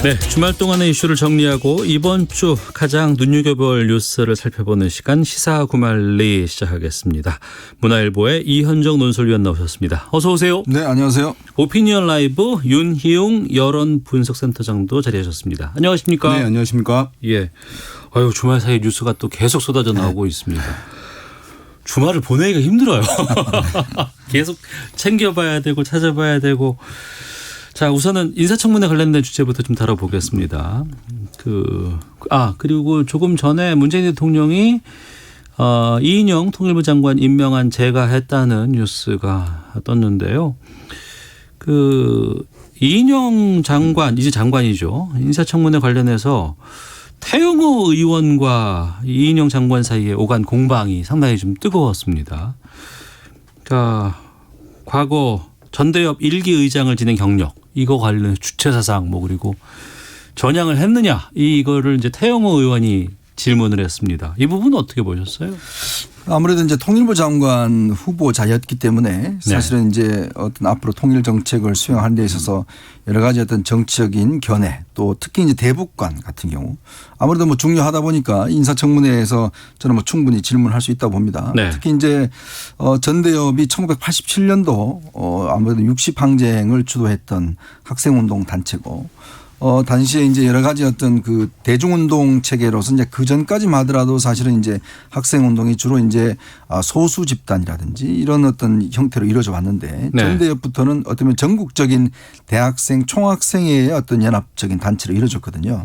네, 주말 동안의 이슈를 정리하고 이번 주 가장 눈여겨볼 뉴스를 살펴보는 시간 시사구말리 시작하겠습니다. 문화일보의 이현정 논설위원 나오셨습니다. 어서 오세요. 네, 안녕하세요. 오피니언 라이브 윤희용 여론분석센터장도 자리하셨습니다. 안녕하십니까? 네, 안녕하십니까? 예. 아유, 주말 사이 뉴스가 또 계속 쏟아져 나오고 있습니다. 주말을 보내기가 힘들어요. 계속 챙겨봐야 되고 찾아봐야 되고. 자, 우선은 인사청문회 관련된 주제부터 좀 다뤄보겠습니다. 그리고 조금 전에 문재인 대통령이 이인영 통일부 장관 임명한 제가 했다는 뉴스가 떴는데요. 이인영 장관, 이제 장관이죠. 인사청문회 관련해서 태영호 의원과 이인영 장관 사이에 오간 공방이 상당히 좀 뜨거웠습니다. 자, 과거 전대협 1기 의장을 지낸 경력, 이거 관련 주체사상 그리고 전향을 했느냐, 이거를 이제 태영호 의원이 질문을 했습니다. 이 부분은 어떻게 보셨어요? 아무래도 이제 통일부 장관 후보자였기 때문에 사실은 이제 어떤 앞으로 통일 정책을 수행하는 데 있어서 여러 가지 어떤 정치적인 견해, 또 특히 이제 대북관 같은 경우 아무래도 중요하다 보니까 인사청문회에서 저는 충분히 질문할 수 있다고 봅니다. 네. 특히 이제 전대협이 1987년도 아무래도 60항쟁을 주도했던 학생운동 단체고 당시에 이제 여러 가지 어떤 대중운동 체계로서 이제 그 전까지만 하더라도 사실은 이제 학생운동이 주로 이제 소수 집단이라든지 이런 어떤 형태로 이루어져 왔는데 네. 전대협부터는 어떻게 보면 전국적인 대학생 총학생회의 어떤 연합적인 단체로 이루어졌거든요.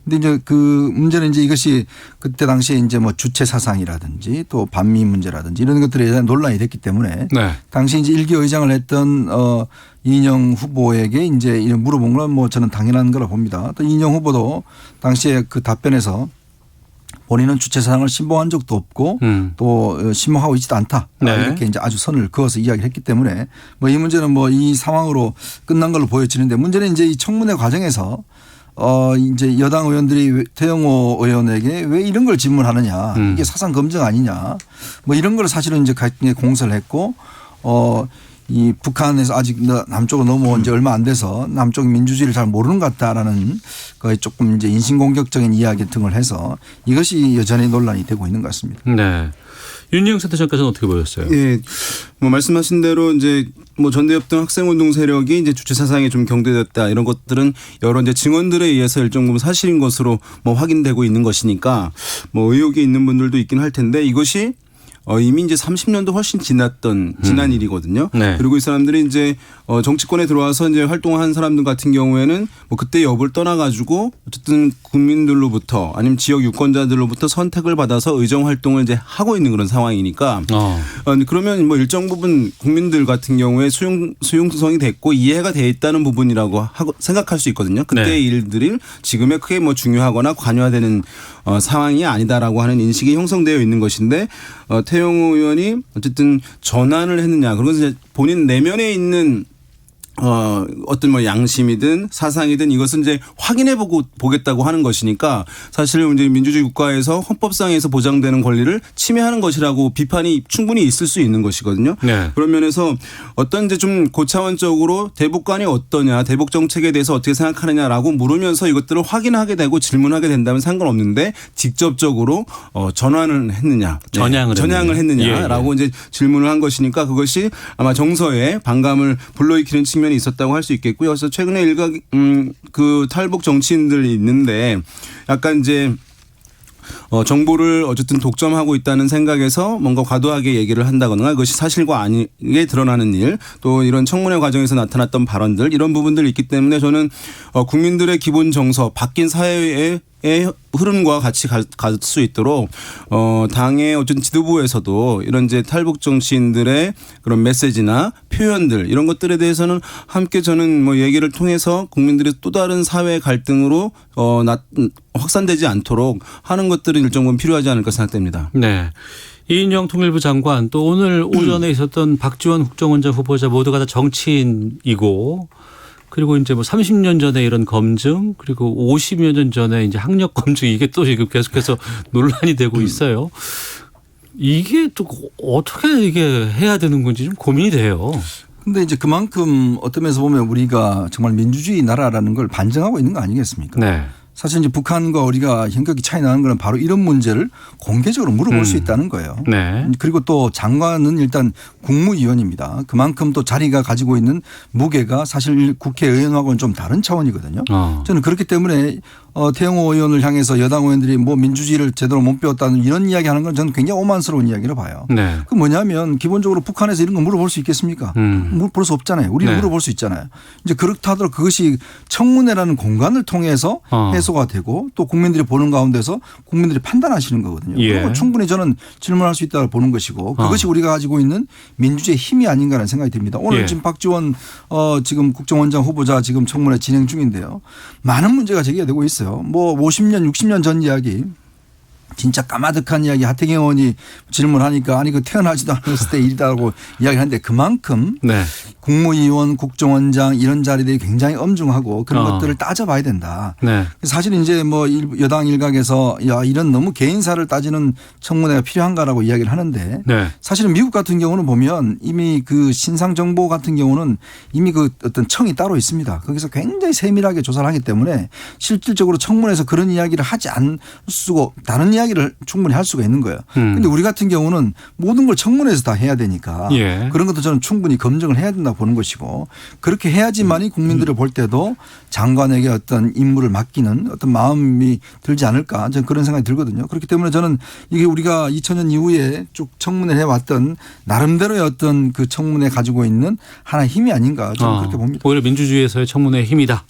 근데 이제 문제는 이제 이것이 그때 당시에 이제 주체 사상이라든지 또 반미 문제라든지 이런 것들에 대한 논란이 됐기 때문에 네. 당시 이제 1기 의장을 했던 이인영 후보에게 이제 이런 물어본 건 저는 당연한 거라 봅니다. 또 이인영 후보도 당시에 그 답변에서 본인은 주체 사상을 신봉한 적도 없고 또 신봉하고 있지도 않다. 네. 이렇게 이제 아주 선을 그어서 이야기를 했기 때문에 이 문제는 이 상황으로 끝난 걸로 보여지는데 문제는 이제 이 청문회 과정에서 이제 여당 의원들이 태영호 의원에게 왜 이런 걸 질문하느냐. 이게 사상 검증 아니냐. 이런 걸 사실은 이제 공설을 했고 이 북한에서 아직 남쪽으로 넘어온 지 얼마 안 돼서 남쪽 민주주의를 잘 모르는 것 같다라는 거에 조금 이제 인신공격적인 이야기 등을 해서 이것이 여전히 논란이 되고 있는 것 같습니다. 네. 윤희용 센터장까지는 어떻게 보셨어요? 예. 말씀하신 대로 이제 전대협 등 학생운동 세력이 이제 주체 사상에 좀 경도됐다 이런 것들은 여러 이제 증언들에 의해서 일정 부분 사실인 것으로 확인되고 있는 것이니까 의혹이 있는 분들도 있긴 할 텐데 이것이 이미 이제 30년도 훨씬 지난 일이거든요. 네. 그리고 이 사람들이 이제 정치권에 들어와서 이제 활동한 사람들 같은 경우에는 그때 여부를 떠나가지고 어쨌든 국민들로부터 아니면 지역 유권자들로부터 선택을 받아서 의정 활동을 이제 하고 있는 그런 상황이니까 그러면 일정 부분 국민들 같은 경우에 수용성이 됐고 이해가 돼 있다는 부분이라고 생각할 수 있거든요. 그때의 네. 일들이 지금에 크게 중요하거나 관여되는 상황이 아니다라고 하는 인식이 형성되어 있는 것인데 태영호 의원이 어쨌든 전환을 했느냐. 그런 것은 본인 내면에 있는 어떤 양심이든 사상이든 이것은 이제 확인해 보겠다고 하는 것이니까 사실 이제 민주주의 국가에서 헌법상에서 보장되는 권리를 침해하는 것이라고 비판이 충분히 있을 수 있는 것이거든요. 네. 그런 면에서 어떤 이제 좀 고차원적으로 대북관이 어떠냐, 대북 정책에 대해서 어떻게 생각하느냐라고 물으면서 이것들을 확인하게 되고 질문하게 된다면 상관없는데 직접적으로 전환을 했느냐, 전향을 했느냐라고 이제 질문을 한 것이니까 그것이 아마 정서에 반감을 불러일으키는 측면이 있었다고 할 수 있겠고요. 그래서 최근에 일각 탈북 정치인들이 있는데 약간 이제 정보를 어쨌든 독점하고 있다는 생각에서 뭔가 과도하게 얘기를 한다거나 그것이 사실과 아니게 드러나는 일, 또 이런 청문회 과정에서 나타났던 발언들 이런 부분들이 있기 때문에 저는 국민들의 기본 정서, 바뀐 사회의 흐름과 같이 갈 수 있도록 당의 어쨌든 지도부에서도 이런 이제 탈북 정치인들의 그런 메시지나 표현들 이런 것들에 대해서는 함께 저는 얘기를 통해서 국민들의 또 다른 사회 갈등으로 확산되지 않도록 하는 것들은 일정 부분 필요하지 않을까 생각됩니다. 네. 이인영 통일부 장관 또 오늘 오전에 있었던 박지원 국정원장 후보자 모두가 다 정치인이고 그리고 이제 30년 전에 이런 검증 그리고 50여 년 전에 이제 학력 검증 이게 또 지금 계속해서 논란이 되고 있어요. 이게 또 어떻게 이게 해야 되는 건지 좀 고민이 돼요. 근데 이제 그만큼 어떤 면에서 보면 우리가 정말 민주주의 나라라는 걸 반증하고 있는 거 아니겠습니까? 네. 사실 이제 북한과 우리가 현격히 차이 나는 건 바로 이런 문제를 공개적으로 물어볼 수 있다는 거예요. 네. 그리고 또 장관은 일단 국무위원입니다. 그만큼 또 자리가 가지고 있는 무게가 사실 국회의원하고는 좀 다른 차원이거든요. 저는 그렇기 때문에 태영호 의원을 향해서 여당 의원들이 뭐 민주주의를 제대로 못 배웠다는 이런 이야기 하는 건 저는 굉장히 오만스러운 이야기로 봐요. 네. 그 뭐냐면 기본적으로 북한에서 이런 거 물어볼 수 있겠습니까? 물어볼 수 없잖아요. 우리는 네. 물어볼 수 있잖아요. 이제 그렇다 하더라도 그것이 청문회라는 공간을 통해서 해소가 되고 또 국민들이 보는 가운데서 국민들이 판단하시는 거거든요. 예. 그리고 충분히 저는 질문할 수 있다고 보는 것이고 그것이 우리가 가지고 있는 민주주의의 힘이 아닌가라는 생각이 듭니다. 오늘 예. 지금 박지원 지금 국정원장 후보자 지금 청문회 진행 중인데요. 많은 문제가 제기가 되고 있어요. 뭐 50년 60년 전 이야기 진짜 까마득한 이야기 하태경 의원이 질문하니까 아니 그 태어나지도 않았을 때 일이다라고 이야기하는데 그만큼 네. 국무위원 국정원장 이런 자리들이 굉장히 엄중하고 그런 것들을 따져봐야 된다. 네. 사실 이제 뭐 여당 일각에서 야 이런 너무 개인사를 따지는 청문회가 필요한가라고 이야기를 하는데 네. 사실은 미국 같은 경우는 보면 이미 그 신상정보 같은 경우는 이미 그 어떤 청이 따로 있습니다. 거기서 굉장히 세밀하게 조사를 하기 때문에 실질적으로 청문회에서 그런 이야기를 하지 않고 다른 이야기를 충분히 할 수가 있는 거예요. 그런데 우리 같은 경우는 모든 걸 청문회에서 다 해야 되니까 예. 그런 것도 저는 충분히 검증을 해야 된다고 보는 것이고 그렇게 해야지만이 국민들을 볼 때도 장관에게 어떤 임무를 맡기는 어떤 마음이 들지 않을까 저는 그런 생각이 들거든요. 그렇기 때문에 저는 이게 우리가 2000년 이후에 쭉 청문회를 해왔던 나름대로의 어떤 그 청문회 가지고 있는 하나의 힘이 아닌가 저는 그렇게 봅니다. 오히려 민주주의에서의 청문회의 힘이다.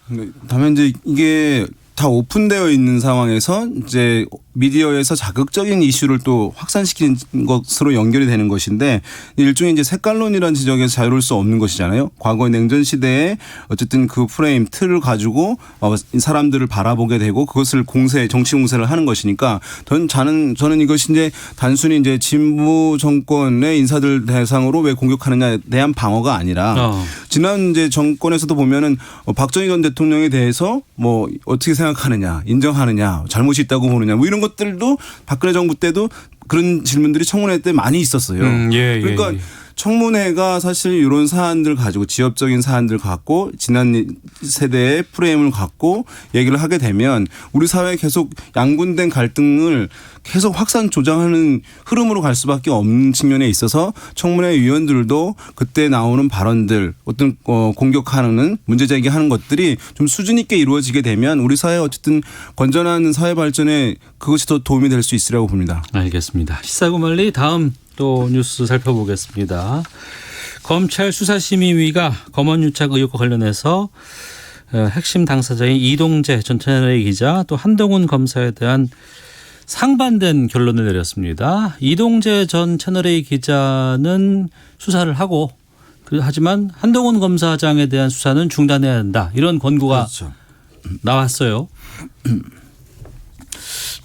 다만 이제 이게 다 오픈되어 있는 상황에서 이제 미디어에서 자극적인 이슈를 또 확산시키는 것으로 연결이 되는 것인데 일종의 이제 색깔론이라는 지적에서 자유로울 수 없는 것이잖아요. 과거의 냉전 시대에 어쨌든 그 프레임 틀을 가지고 사람들을 바라보게 되고 그것을 정치 공세를 하는 것이니까 저는 이것이 이제 단순히 이제 진보 정권의 인사들 대상으로 왜 공격하느냐에 대한 방어가 아니라 지난 이제 정권에서도 보면은 박정희 전 대통령에 대해서 뭐 어떻게 생각하느냐, 인정하느냐, 잘못이 있다고 보느냐, 뭐 이런 것들도 박근혜 정부 때도 그런 질문들이 청문회 때 많이 있었어요. 그러니까 청문회가 사실 이런 사안들 가지고 지역적인 사안들 갖고 지난 세대의 프레임을 갖고 얘기를 하게 되면 우리 사회에 계속 양분된 갈등을 계속 확산 조장하는 흐름으로 갈 수밖에 없는 측면에 있어서 청문회 위원들도 그때 나오는 발언들 어떤 공격하는 문제 제기하는 것들이 좀 수준 있게 이루어지게 되면 우리 사회 어쨌든 건전한 사회 발전에 그것이 더 도움이 될 수 있으리라고 봅니다. 알겠습니다. 시사구말리 다음 또 뉴스 살펴보겠습니다. 검찰 수사심의위가 검언유착 의혹과 관련해서 핵심 당사자인 이동재 전 채널A 기자 또 한동훈 검사에 대한 상반된 결론을 내렸습니다. 이동재 전 채널A 기자는 수사를 하고 하지만 한동훈 검사장에 대한 수사는 중단해야 한다. 이런 권고가 그렇죠. 나왔어요.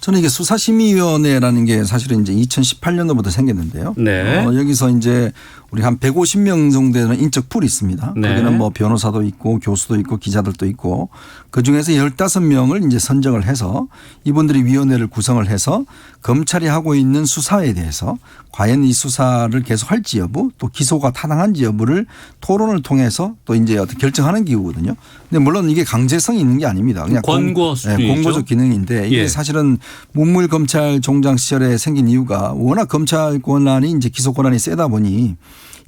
저는 이게 수사심의위원회라는 게 사실은 이제 2018년도부터 생겼는데요. 네. 여기서 이제 우리 한 150명 정도 되는 인적 풀이 있습니다. 네. 거기는 뭐 변호사도 있고 교수도 있고 기자들도 있고 그중에서 15명을 이제 선정을 해서 이분들이 위원회를 구성을 해서 검찰이 하고 있는 수사에 대해서 과연 이 수사를 계속할지 여부 또 기소가 타당한지 여부를 토론을 통해서 또 이제 어떻게 결정하는 기구거든요. 근데 물론 이게 강제성이 있는 게 아닙니다. 그냥 권고 수준이죠. 공고적 기능인데 이게 사실은 문물검찰총장 시절에 생긴 이유가 워낙 검찰 권한이 이제 기소 권한이 세다 보니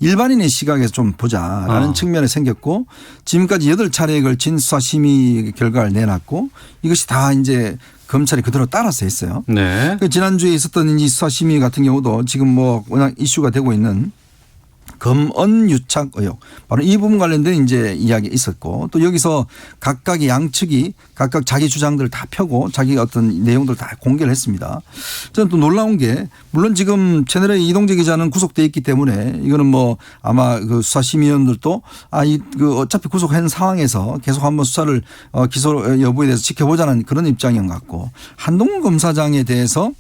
일반인의 시각에서 좀 보자라는 측면에 생겼고 지금까지 8차례에 걸친 수사심의 결과를 내놨고 이것이 다 이제 검찰이 그대로 따라서 했어요. 네. 지난주에 있었던 이 수사심의 같은 경우도 지금 뭐 워낙 이슈가 되고 있는 검언유착 의혹 바로 이 부분 관련된 이제 이야기 있었고 또 여기서 각각의 양측이 각각 자기 주장들을 다 펴고 자기 어떤 내용들을 다 공개를 했습니다. 저는 또 놀라운 게 물론 지금 채널의 이동재 기자는 구속돼 있기 때문에 이거는 뭐 아마 그 수사심의위원들도 그 어차피 구속한 상황에서 계속 한번 수사를 기소 여부에 대해서 지켜보자는 그런 입장인 것 같고 한동훈 검사장에 대해서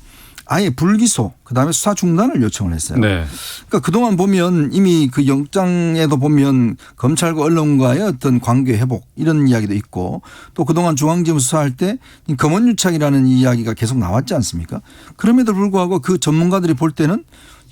아예 불기소 그다음에 수사 중단을 요청을 했어요. 네. 그러니까 그동안 보면 이미 그 영장에도 보면 검찰과 언론과의 어떤 관계 회복 이런 이야기도 있고 또 그동안 중앙지검 수사할 때 검언유착이라는 이야기가 계속 나왔지 않습니까? 그럼에도 불구하고 그 전문가들이 볼 때는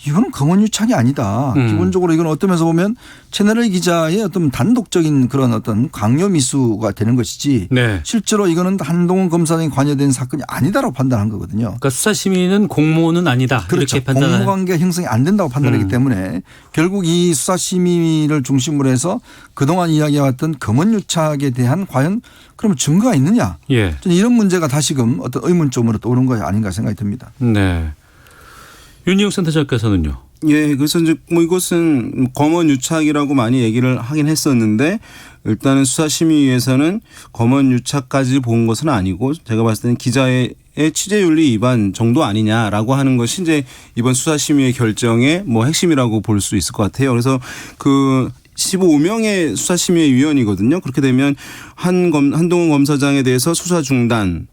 이거는 검언유착이 아니다. 기본적으로 이건 어떤 면에서 보면 채널A 기자의 어떤 단독적인 그런 어떤 강요 미수가 되는 것이지 네. 실제로 이거는 한동훈 검사장이 관여된 사건이 아니다라고 판단한 거거든요. 그러니까 수사심의는 공모는 아니다. 그렇죠. 이렇게 판단하는. 공모관계가 형성이 안 된다고 판단하기 때문에 결국 이 수사심의를 중심으로 해서 그동안 이야기해왔던 검언유착에 대한 과연 그러면 증거가 있느냐. 예. 저는 이런 문제가 다시금 어떤 의문점으로 떠오른 거 아닌가 생각이 듭니다. 네. 윤희용 센터장께서는요. 예, 그래서 이제 뭐 이것은 검언유착이라고 많이 얘기를 하긴 했었는데 일단은 수사심의위에서는 검언유착까지 본 것은 아니고 제가 봤을 때는 기자의 취재윤리 위반 정도 아니냐라고 하는 것이 이제 이번 수사심의의 결정의 뭐 핵심이라고 볼 수 있을 것 같아요. 그래서 그 15명의 수사심의 위원이거든요. 그렇게 되면 한동훈 검사장에 대해서 수사 중단을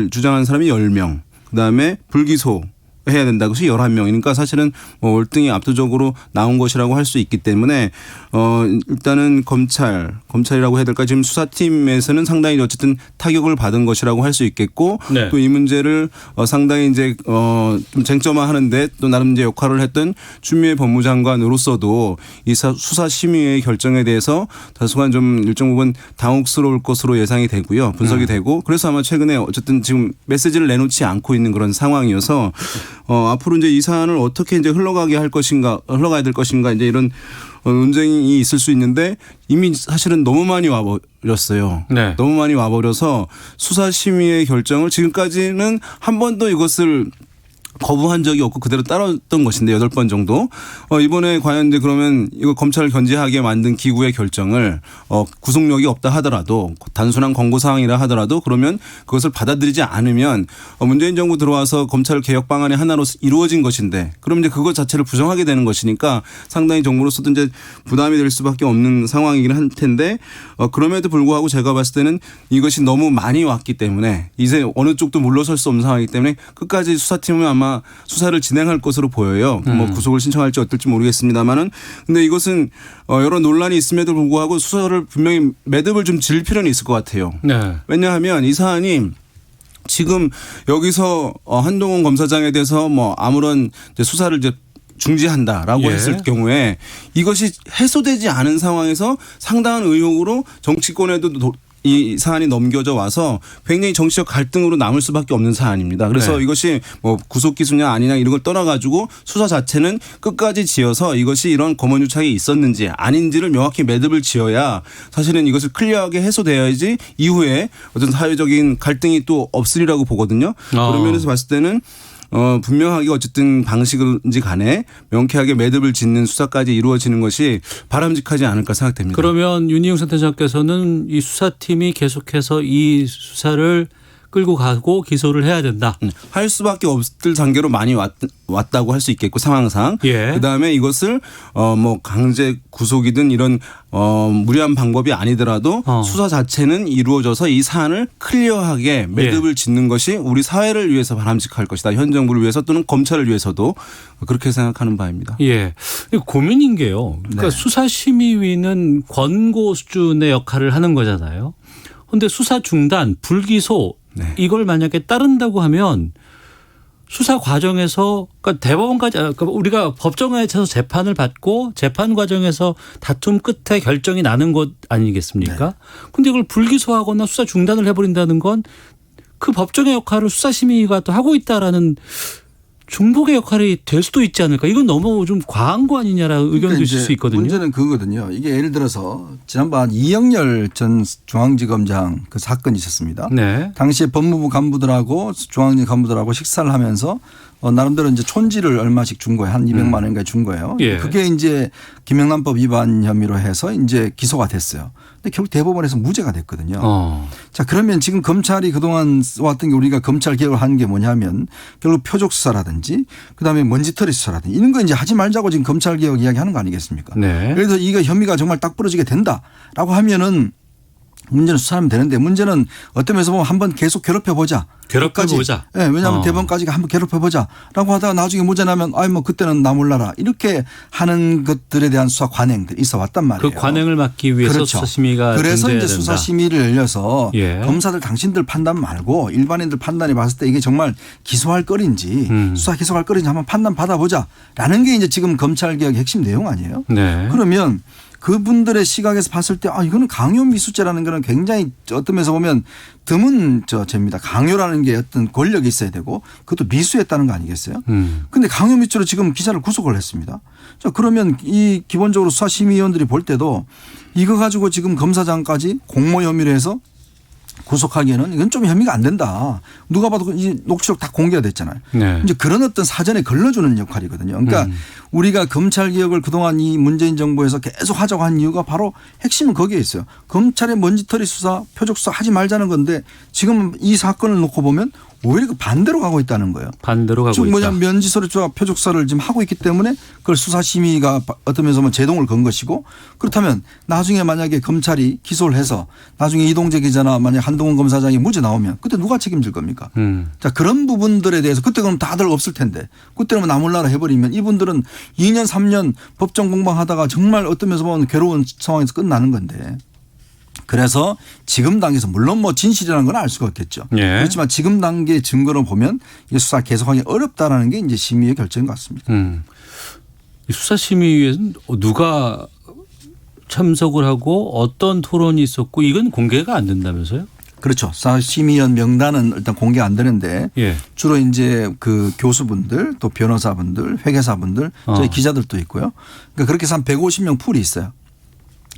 주장하는 사람이 10명. 그다음에 불기소 해야 된다. 그것이 11명이니까 사실은 뭐 월등히 압도적으로 나온 것이라고 할 수 있기 때문에 일단은 검찰이라고 해야 될까 지금 수사팀에서는 상당히 어쨌든 타격을 받은 것이라고 할 수 있겠고 네. 또 이 문제를 상당히 이제 좀 쟁점화하는데 또 나름 이제 역할을 했던 추미애 법무장관으로서도 이 수사심의의 결정에 대해서 다소간 좀 일정 부분 당혹스러울 것으로 예상이 되고요. 분석이 되고 그래서 아마 최근에 어쨌든 지금 메시지를 내놓지 않고 있는 그런 상황이어서 앞으로 이제 이 사안을 어떻게 이제 흘러가야 될 것인가 이제 이런 논쟁이 있을 수 있는데 이미 사실은 너무 많이 와버렸어요. 네. 너무 많이 와버려서 수사심의의 결정을 지금까지는 한 번도 이것을 거부한 적이 없고 그대로 따랐던 것인데 8번 정도. 이번에 과연 이제 그러면 이거 검찰을 견제하게 만든 기구의 결정을 구속력이 없다 하더라도 단순한 권고사항이라 하더라도 그러면 그것을 받아들이지 않으면 문재인 정부 들어와서 검찰 개혁 방안의 하나로 이루어진 것인데 그럼 이제 그것 자체를 부정하게 되는 것이니까 상당히 정부로서도 이제 부담이 될 수밖에 없는 상황이긴 할 텐데 그럼에도 불구하고 제가 봤을 때는 이것이 너무 많이 왔기 때문에 이제 어느 쪽도 물러설 수 없는 상황이기 때문에 끝까지 수사팀은 아마 수사를 진행할 것으로 보여요. 뭐 구속을 신청할지 어떨지 모르겠습니다만은 근데 이것은 여러 논란이 있음에도 불구하고 수사를 분명히 매듭을 좀 질 필요는 있을 것 같아요. 네. 왜냐하면 이 사안이 지금 여기서 한동훈 검사장에 대해서 뭐 아무런 이제 수사를 이제 중지한다라고 예. 했을 경우에 이것이 해소되지 않은 상황에서 상당한 의혹으로 정치권에도 이 사안이 넘겨져 와서 굉장히 정치적 갈등으로 남을 수밖에 없는 사안입니다. 그래서 네. 이것이 뭐 구속 기수냐 아니냐 이런 걸 떠나가지고 수사 자체는 끝까지 지어서 이것이 이런 검언유착이 있었는지 아닌지를 명확히 매듭을 지어야 사실은 이것을 클리어하게 해소돼야지 이후에 어떤 사회적인 갈등이 또 없으리라고 보거든요. 그런 면에서 봤을 때는 분명하게 어쨌든 방식인지 간에 명쾌하게 매듭을 짓는 수사까지 이루어지는 것이 바람직하지 않을까 생각됩니다. 그러면 윤희용 센터장께서는 이 수사팀이 계속해서 이 수사를 끌고 가고 기소를 해야 된다. 할 수밖에 없을 단계로 많이 왔다고 할 수 있겠고 상황상. 예. 그다음에 이것을 뭐 강제 구속이든 이런 무리한 방법이 아니더라도 수사 자체는 이루어져서 이 사안을 클리어하게 매듭을 짓는 것이 우리 사회를 위해서 바람직할 것이다. 현 정부를 위해서 또는 검찰을 위해서도 그렇게 생각하는 바입니다. 예. 고민인 게요. 그러니까 수사심의위는 권고 수준의 역할을 하는 거잖아요. 그런데 수사 중단, 불기소 이걸 만약에 따른다고 하면 수사 과정에서 그러니까 대법원까지 그러니까 우리가 법정에서 재판을 받고 재판 과정에서 다툼 끝에 결정이 나는 것 아니겠습니까? 그런데 이걸 불기소하거나 수사 중단을 해버린다는 건 그 법정의 역할을 수사심의위가 또 하고 있다라는 중복의 역할이 될 수도 있지 않을까? 이건 너무 좀 과한 거 아니냐라는 의견도 그러니까 있을 수 있거든요. 문제는 그거거든요. 이게 예를 들어서 지난번 이영렬 전 중앙지검장 그 사건이 있었습니다. 네. 당시에 법무부 간부들하고 중앙지 간부들하고 식사를 하면서 나름대로 이제 촌지를 얼마씩 준 거예요. 한 200만 원인가 준 거예요. 예. 그게 이제 김영란법 위반 혐의로 해서 이제 기소가 됐어요. 근데 결국 대법원에서 무죄가 됐거든요. 자, 그러면 지금 검찰이 그동안 왔던 게 우리가 검찰 개혁을 하는 게 뭐냐면 결국 표적 수사라든지 그다음에 먼지털이 수사라든지 이런 거 이제 하지 말자고 지금 검찰 개혁 이야기하는 거 아니겠습니까? 네. 예를 들어서 이거 혐의가 정말 딱 부러지게 된다라고 하면은 문제는 수사하면 되는데 문제는 어떤 면에서 보면 한번 계속 괴롭혀보자. 괴롭혀보자. 네, 왜냐하면 대법원까지 한번 괴롭혀보자라고 하다가 나중에 무죄 나면 아이 뭐 그때는 나 몰라라 이렇게 하는 것들에 대한 수사 관행들이 있어 왔단 말이에요. 그 관행을 막기 위해서 그렇죠. 수사심의가 그래서 존재해야 이제 된다. 수사심의를 열려서 예. 검사들 당신들 판단 말고 일반인들 판단이 봤을 때 이게 정말 기소할 거리인지 수사 기소할 거리인지 한번 판단 받아보자라는 게 이제 지금 검찰개혁의 핵심 내용 아니에요. 네. 그러면 그분들의 시각에서 봤을 때 이거는 강요미수죄라는 거는 굉장히 어떤 면에서 보면 드문 죄입니다. 강요라는 게 어떤 권력이 있어야 되고 그것도 미수했다는 거 아니겠어요? 그런데 강요미수로 지금 기자를 구속을 했습니다. 자, 그러면 이 기본적으로 수사심의위원들이 볼 때도 이거 가지고 지금 검사장까지 공모 혐의로 해서 구속하기에는 이건 좀 혐의가 안 된다. 누가 봐도 이 녹취록 다 공개가 됐잖아요. 네. 이제 그런 어떤 사전에 걸러주는 역할이거든요. 그러니까 우리가 검찰 개혁을 그동안 이 문재인 정부에서 계속 하자고 한 이유가 바로 핵심은 거기에 있어요. 검찰의 먼지털이 수사, 표적 수사 하지 말자는 건데 지금 이 사건을 놓고 보면 오히려 그 반대로 가고 있다는 거예요. 반대로 가고 즉 있다. 뭐냐면 면지서류와 표적사를 지금 하고 있기 때문에 그걸 수사심의가 어떤 면에서 제동을 건 것이고 그렇다면 나중에 만약에 검찰이 기소를 해서 나중에 이동재 기자나 만약 한동훈 검사장이 무죄 나오면 그때 누가 책임질 겁니까? 자, 그런 부분들에 대해서 그때 그럼 다들 없을 텐데 그때는 나 몰라라 해버리면 이분들은 2년 3년 법정 공방하다가 정말 어떤 면에서 보면 괴로운 상황에서 끝나는 건데 그래서 지금 단계에서 물론 뭐 진실이라는 건 알 수가 없겠죠. 예. 그렇지만 지금 단계 증거로 보면 이 수사 계속하기 어렵다라는 게 이제 심의의 결정인 것 같습니다. 이 수사심의위에는 누가 참석을 하고 어떤 토론이 있었고 이건 공개가 안 된다면서요? 그렇죠. 수사심의위원 명단은 일단 공개 안 되는데 예. 주로 이제 그 교수분들 또 변호사분들 회계사분들 저희 기자들도 있고요. 그러니까 그렇게 해서 한 150명 풀이 있어요.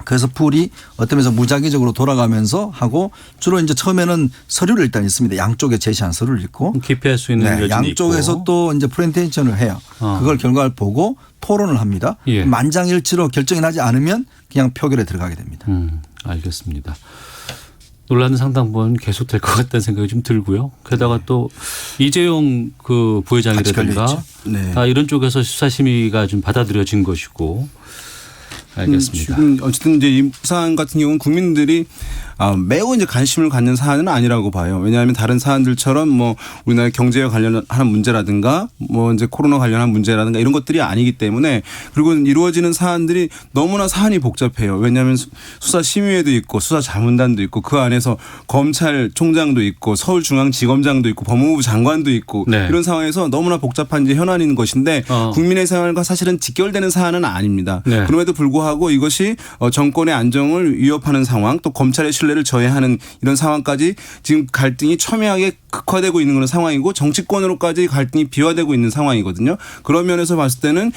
그래서 풀이 어떤 면에서 무작위적으로 돌아가면서 하고 주로 이제 처음에는 서류를 일단 있습니다. 양쪽에 제시한 서류를 읽고 기피할 수 있는 여지는 양쪽에서 있고. 또 이제 프레젠테이션을 해요. 그걸 결과를 보고 토론을 합니다. 예. 만장일치로 결정이 나지 않으면 그냥 표결에 들어가게 됩니다. 알겠습니다. 논란은 상당 부분 계속될 것 같다는 생각이 좀 들고요. 게다가 또 이재용 그 부회장이라든가 같이 걸려있죠. 네. 다 이런 쪽에서 수사심의가 좀 받아들여진 것이고 알겠습니다. 지금 어쨌든 이제 이 사안 같은 경우는 국민들이 매우 이제 관심을 갖는 사안은 아니라고 봐요. 왜냐하면 다른 사안들처럼 뭐 우리나라 경제와 관련한 문제라든가 뭐 이제 코로나 관련한 문제라든가 이런 것들이 아니기 때문에 그리고 이루어지는 사안들이 너무나 사안이 복잡해요. 왜냐하면 수사심의회도 있고 수사자문단도 있고 그 안에서 검찰총장도 있고 서울중앙지검장도 있고 법무부 장관도 있고 네. 이런 상황에서 너무나 복잡한 이제 현안인 것인데 국민의 생활과 사실은 직결되는 사안은 아닙니다. 네. 그럼에도 불구하고 이것이 정권의 안정을 위협하는 상황 또 검찰의 신뢰를 저해하는 이런 상황까지 지금 갈등이 첨예하게 극화되고 있는 그런 상황이고 정치권으로까지 갈등이 비화되고 있는 상황이거든요. 그런 면에서 봤을 때는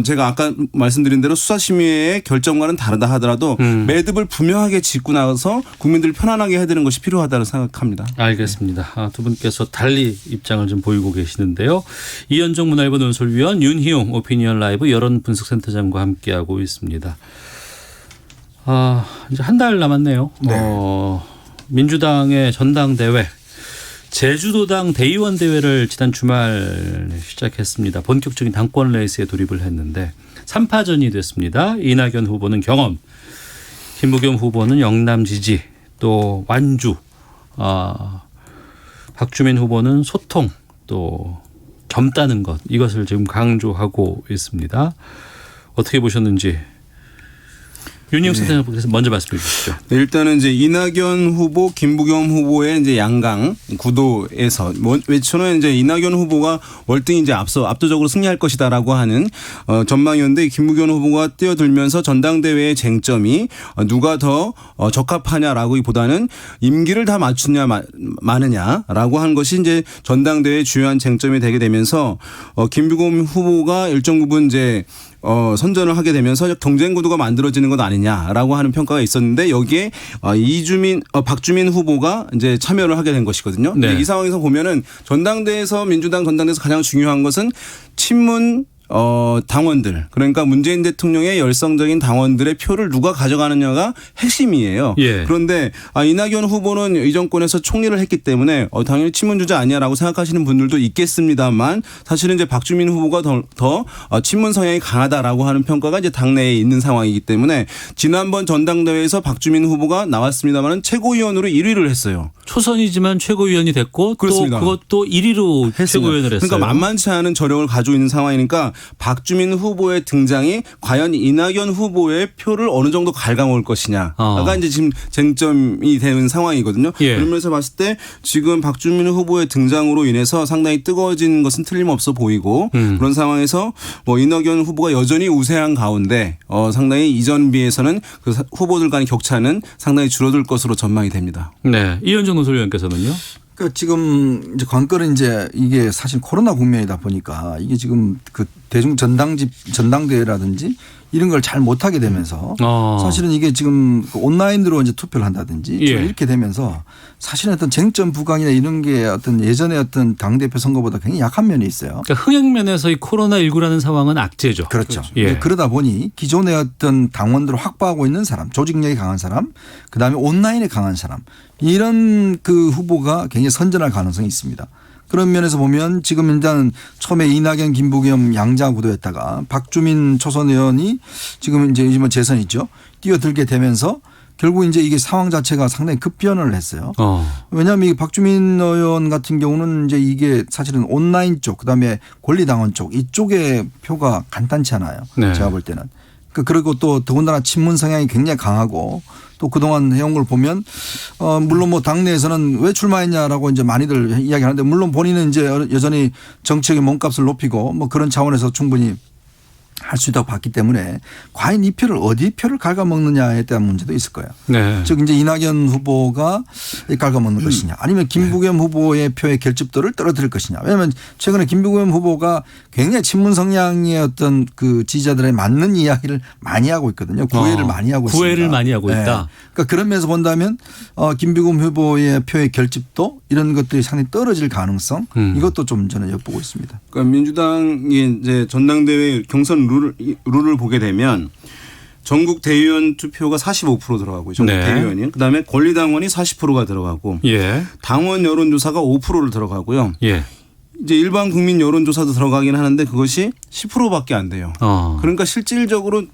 제가 아까 말씀드린 대로 수사심의회의 결정과는 다르다 하더라도 매듭을 분명하게 짚고 나가서 국민들을 편안하게 해야 되는 것이 필요하다고 생각합니다. 알겠습니다. 두 분께서 달리 입장을 좀 보이고 계시는데요. 이현정 문화일보 논설위원 윤희용 오피니언 라이브 여론분석센터장과 함께하고 있습니다. 이제 한 달 남았네요. 네. 민주당의 전당대회 제주도당 대의원 대회를 지난 주말 시작했습니다. 본격적인 당권 레이스에 돌입을 했는데 3파전이 됐습니다. 이낙연 후보는 경험, 김부겸 후보는 영남 지지, 또 완주, 박주민 후보는 소통, 또 젊다는 것 이것을 지금 강조하고 있습니다. 어떻게 보셨는지 윤희용 센터장께서 먼저 말씀해 주시죠. 네, 일단은 이제 이낙연 후보, 김부겸 후보의 이제 양강 구도에서 외초는 이제 이낙연 후보가 월등히 이제 압도적으로 승리할 것이다라고 하는 전망이었는데 김부겸 후보가 뛰어들면서 전당대회의 쟁점이 누가 더 적합하냐라고보다는 임기를 다 맞추냐 마느냐라고 한 것이 이제 전당대회의 주요한 쟁점이 되게 되면서 김부겸 후보가 일정 부분 이제 선전을 하게 되면서 경쟁 구도가 만들어지는 것 아니냐라고 하는 평가가 있었는데 여기에 박주민 후보가 이제 참여를 하게 된 것이거든요. 네. 이 상황에서 보면은 민주당 전당대회에서 가장 중요한 것은 친문 당원들 그러니까 문재인 대통령의 열성적인 당원들의 표를 누가 가져가느냐가 핵심이에요. 예. 그런데 이낙연 후보는 이 정권에서 총리를 했기 때문에 당연히 친문주자 아니야라고 생각하시는 분들도 있겠습니다만 사실은 이제 박주민 후보가 더 친문 성향이 강하다라고 하는 평가가 이제 당내에 있는 상황이기 때문에 지난번 전당대회에서 박주민 후보가 나왔습니다만 최고위원으로 1위를 했어요. 초선이지만 최고위원이 됐고 그렇습니다. 또 그것도 1위로 최고위원을 했어요. 그러니까 만만치 않은 저력을 가지고 있는 상황이니까 박주민 후보의 등장이 과연 이낙연 후보의 표를 어느 정도 갉아먹을 것이냐가 이제 지금 쟁점이 되는 상황이거든요. 예. 그러면서 봤을 때 지금 박주민 후보의 등장으로 인해서 상당히 뜨거워진 것은 틀림없어 보이고 그런 상황에서 뭐 이낙연 후보가 여전히 우세한 가운데 상당히 이전 비해서는 그 후보들 간의 격차는 상당히 줄어들 것으로 전망이 됩니다. 네, 이현정 노설위원께서는요. 그러니까 지금 이제 관건은 이제 이게 사실 코로나 국면이다 보니까 이게 지금 그 대중 전당대회라든지 이런 걸 잘 못하게 되면서 사실은 이게 지금 온라인으로 이제 투표를 한다든지 예. 이렇게 되면서 사실은 어떤 쟁점 부각이나 이런 게 어떤 예전에 어떤 당대표 선거보다 굉장히 약한 면이 있어요. 그러니까 흥행 면에서 이 코로나19라는 상황은 악재죠. 그렇죠. 예. 그러다 보니 기존의 어떤 당원들을 확보하고 있는 사람, 조직력이 강한 사람, 그다음에 온라인에 강한 사람 이런 그 후보가 굉장히 선전할 가능성이 있습니다. 그런 면에서 보면 지금 일단 처음에 이낙연, 김부겸 양자 구도였다가 박주민 초선 의원이 지금 이제 요즘은 재선이죠. 뛰어들게 되면서 결국 이제 이게 상황 자체가 상당히 급변을 했어요. 왜냐하면 이 박주민 의원 같은 경우는 이제 이게 사실은 온라인 쪽 그다음에 권리당원 쪽 이쪽에 표가 간단치 않아요. 네. 제가 볼 때는. 그리고 또 더군다나 친문 성향이 굉장히 강하고 또 그동안 해온 걸 보면 물론 뭐 당내에서는 왜 출마했냐라고 이제 많이들 이야기하는데 물론 본인은 이제 여전히 정책의 몸값을 높이고 뭐 그런 차원에서 충분히 할 수 있다고 봤기 때문에 과연 이 표를 어디 표를 갉아먹느냐에 대한 문제도 있을 거예요. 네. 즉 이제 이낙연 후보가 갉아먹는 것이냐 아니면 김부겸 후보의 표의 결집도를 떨어뜨릴 것이냐. 왜냐하면 최근에 김부겸 후보가 굉장히 친문 성향의 어떤 그 지지자들의 맞는 이야기를 많이 하고 있거든요. 구애를 많이 하고 있습니다. 구애를 많이 하고 있다. 네. 그러니까 그런 면에서 본다면 김부겸 후보의 표의 결집도 이런 것들이 상당히 떨어질 가능성 이것도 좀 저는 엿보고 있습니다. 그러니까 민주당이 이제 전당대회 경선 룰을 보게 되면 전국 대의원 투표가 45% 들어가고 전국 네. 대의원이 그다음에 권리당원이 40%가 들어가고 예. 당원 여론조사가 5%를 들어가고요. 예. 이제 일반 국민 여론조사도 들어가긴 하는데 그것이 10%밖에 안 돼요. 그러니까 실질적으로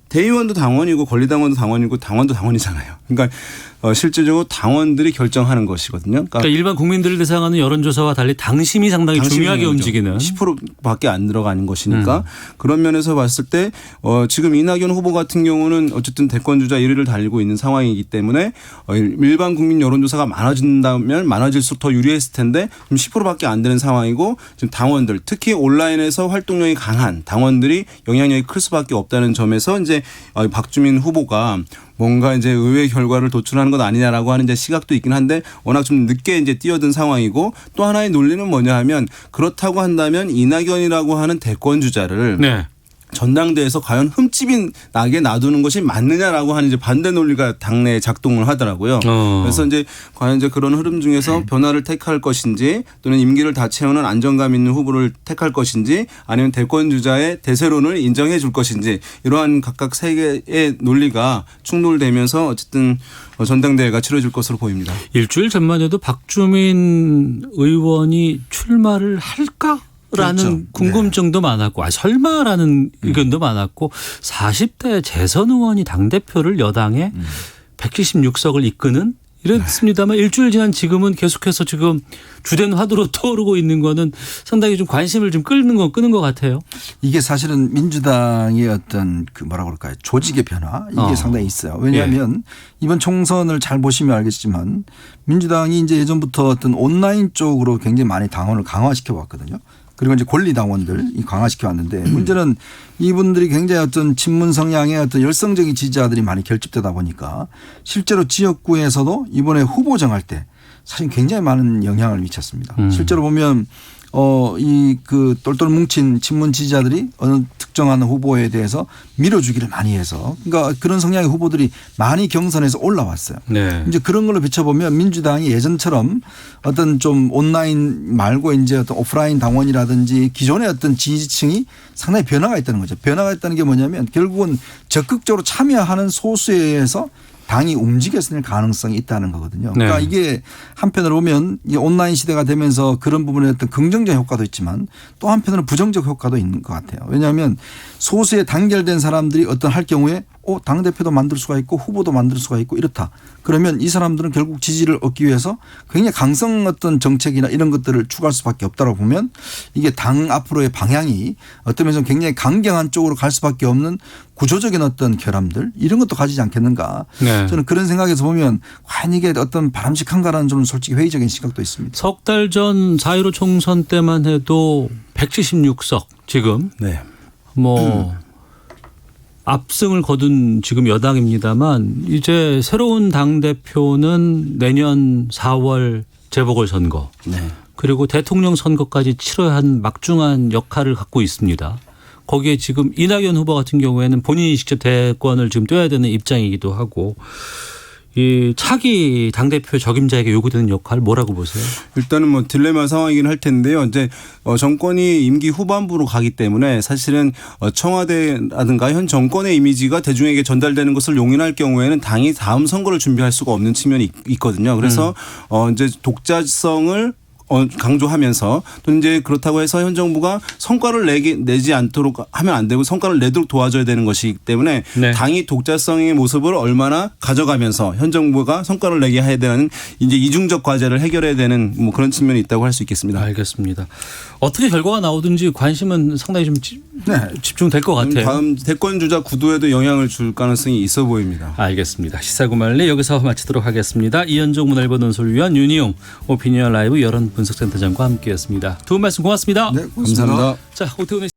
대의원도 당원이고 권리당원도 당원이고 당원도 당원이잖아요. 그러니까 실질적으로 당원들이 결정하는 것이거든요. 그러니까 일반 국민들을 대상하는 여론조사와 달리 당심이 상당히 중요하게 움직이는 10%밖에 안 들어가는 것이니까 그런 면에서 봤을 때 지금 이낙연 후보 같은 경우는 어쨌든 대권주자 1위를 달리고 있는 상황이기 때문에 일반 국민 여론조사가 많아진다면 많아질수록 더 유리했을 텐데 지금 10%밖에 안 되는 상황이고 지금 당원들 특히 온라인에서 활동력이 강한 당원들이 영향력이 클 수밖에 없다는 점에서 이제 박주민 후보가 뭔가 이제 의회 결과를 도출하는 것 아니냐라고 하는 이제 시각도 있긴 한데 워낙 좀 늦게 이제 뛰어든 상황이고 또 하나의 논리는 뭐냐 하면 그렇다고 한다면 이낙연이라고 하는 대권 주자를 네. 전당대회에서 과연 흠집이 나게 놔두는 것이 맞느냐라고 하는 이제 반대 논리가 당내에 작동을 하더라고요. 그래서 이제 과연 이제 그런 흐름 중에서 변화를 택할 것인지 또는 임기를 다 채우는 안정감 있는 후보를 택할 것인지 아니면 대권 주자의 대세론을 인정해 줄 것인지 이러한 각각 세 개의 논리가 충돌되면서 어쨌든 전당대회가 치러질 것으로 보입니다. 일주일 전만 해도 박주민 의원이 출마를 할까? 라는 그렇죠. 궁금증도 많았고 설마라는 의견도 많았고 40대 재선 의원이 당대표를 여당에 176석을 이끄는 이랬습니다만 일주일 지난 지금은 계속해서 지금 주된 화두로 떠오르고 있는 거는 상당히 좀 관심을 좀 끄는 것 같아요. 이게 사실은 민주당의 어떤 그 뭐라 그럴까요 조직의 변화 이게 상당히 있어요. 왜냐하면 이번 총선을 잘 보시면 알겠지만 민주당이 이제 예전부터 어떤 온라인 쪽으로 굉장히 많이 당원을 강화시켜 왔거든요. 그리고 이제 권리당원들 강화시켜 왔는데 문제는 이분들이 굉장히 어떤 친문 성향의 어떤 열성적인 지지자들이 많이 결집되다 보니까 실제로 지역구에서도 이번에 후보 정할 때 사실 굉장히 많은 영향을 미쳤습니다. 실제로 보면 이 그 똘똘 뭉친 친문 지지자들이 어느 특정한 후보에 대해서 밀어주기를 많이 해서 그러니까 그런 성향의 후보들이 많이 경선에서 올라왔어요. 네. 이제 그런 걸로 비춰보면 민주당이 예전처럼 어떤 좀 온라인 말고 이제 어떤 오프라인 당원이라든지 기존의 어떤 지지층이 상당히 변화가 있다는 거죠. 변화가 있다는 게 뭐냐면 결국은 적극적으로 참여하는 소수에 의해서 당이 움직였을 가능성이 있다는 거거든요. 그러니까 네. 이게 한편으로 보면 이 온라인 시대가 되면서 그런 부분에 어떤 긍정적 효과도 있지만 또 한편으로 부정적 효과도 있는 것 같아요. 왜냐하면 소수의 단결된 사람들이 어떤 할 경우에 당대표도 만들 수가 있고 후보도 만들 수가 있고 이렇다. 그러면 이 사람들은 결국 지지를 얻기 위해서 굉장히 강성 어떤 정책이나 이런 것들을 추구할 수밖에 없다고 보면 이게 당 앞으로의 방향이 어떤 면에서 굉장히 강경한 쪽으로 갈 수밖에 없는 구조적인 어떤 결함들 이런 것도 가지지 않겠는가. 네. 저는 그런 생각에서 보면 과연 이게 어떤 바람직한가라는 좀 솔직히 회의적인 시각도 있습니다. 석 달 전 4.15 총선 때만 해도 176석 지금 네. 뭐 압승을 거둔 지금 여당입니다만 이제 새로운 당대표는 내년 4월 재보궐선거 그리고 대통령 선거까지 치러야 한 막중한 역할을 갖고 있습니다. 거기에 지금 이낙연 후보 같은 경우에는 본인이 직접 대권을 지금 떼야 되는 입장이기도 하고 이 차기 당대표 적임자에게 요구되는 역할 뭐라고 보세요? 일단은 뭐 딜레마 상황이긴 할 텐데요. 이제 정권이 임기 후반부로 가기 때문에 사실은 청와대라든가 현 정권의 이미지가 대중에게 전달되는 것을 용인할 경우에는 당이 다음 선거를 준비할 수가 없는 측면이 있거든요. 그래서 이제 독자성을 강조하면서 또 이제 그렇다고 해서 현 정부가 성과를 내지 않도록 하면 안 되고 성과를 내도록 도와줘야 되는 것이기 때문에 네. 당이 독자성의 모습을 얼마나 가져가면서 현 정부가 성과를 내게 해야 되는 이제 이중적 과제를 해결해야 되는 뭐 그런 측면이 있다고 할 수 있겠습니다. 알겠습니다. 어떻게 결과가 나오든지 관심은 상당히 좀 집중될 것 같아요. 다음 대권 주자 구도에도 영향을 줄 가능성이 있어 보입니다. 알겠습니다. 시사구말리 여기서 마치도록 하겠습니다. 이현종 문화일보 논설위원 윤희용 오피니언 라이브 여론 분석센터장과 함께했습니다. 두 분 말씀 고맙습니다. 네, 고맙습니다. 감사합니다. 자, 오태훈의